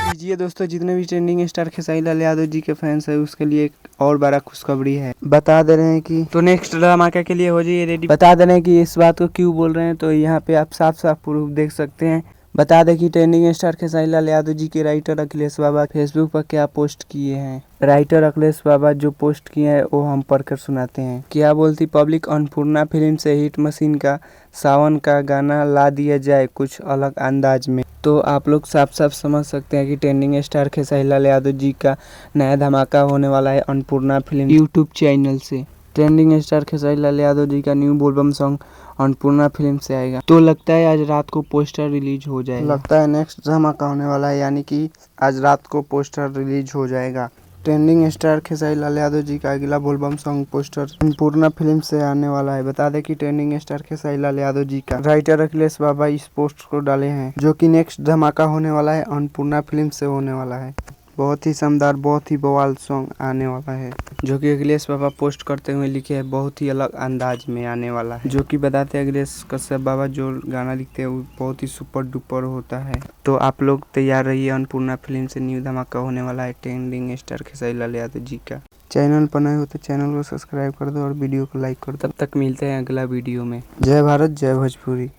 लीजिए दोस्तों, जितने भी ट्रेंडिंग स्टार खेसारी लाल यादव जी के फैंस है उसके लिए एक और बड़ा खुशखबरी है। बता दे रहे हैं कि तो नेक्स्ट धमाका के लिए हो जाइए रेडी। बता दे रहे हैं कि इस बात को क्यों बोल रहे हैं, तो यहाँ पे आप साफ साफ प्रूफ देख सकते हैं। बता दें कि ट्रेंडिंग स्टार खेसारी लाल यादव जी के राइटर अखिलेश बाबा फेसबुक पर क्या पोस्ट किए हैं। राइटर अखिलेश बाबा जो पोस्ट किए हैं वो हम पढ़कर सुनाते हैं। क्या बोलती पब्लिक, अन्नपूर्णा फिल्म से हिट मशीन का सावन का गाना ला दिया जाए कुछ अलग अंदाज में। तो आप लोग साफ साफ समझ सकते हैं कि ट्रेंडिंग स्टार खेसारी लाल यादव जी का नया धमाका होने वाला है अन्नपूर्णा फिल्म यूट्यूब चैनल से। ट्रेंडिंग स्टार खेसारी लाल यादव जी का न्यू बोलबम सॉन्ग अन्नपूर्णा फिल्म से आएगा। तो लगता है आज रात को पोस्टर रिलीज हो जाएगा। लगता है नेक्स्ट धमाका होने वाला है, यानी कि आज रात को पोस्टर रिलीज हो जाएगा। ट्रेंडिंग स्टार खेसारी लाल यादव जी का अगला बोलबम सॉन्ग पोस्टर अन्नपूर्णा फिल्म से आने वाला है। बता दें कि ट्रेंडिंग स्टार खेसारी लाल यादव जी का राइटर अखिलेश बाबा इस पोस्ट को डाले हैं, जो कि नेक्स्ट धमाका होने वाला है अन्नपूर्णा फिल्म से होने वाला है। बहुत ही शानदार, बहुत ही बवाल सॉन्ग आने वाला है, जो कि अखिलेश बाबा पोस्ट करते हुए लिखे हैं, बहुत ही अलग अंदाज में आने वाला है। जो कि बताते हैं अखिलेश कश्यप बाबा जो गाना लिखते हैं वो बहुत ही सुपर डुपर होता है। तो आप लोग तैयार रहिए, अन्नपूर्णा फिल्म से न्यू धमाका होने वाला है ट्रेंडिंग स्टार खेसारी लाल यादव जी का। चैनल पर नए हो तो चैनल को सब्सक्राइब कर दो और वीडियो को लाइक कर दो। तब तक मिलते हैं अगला वीडियो में। जय भारत, जय भोजपुरी।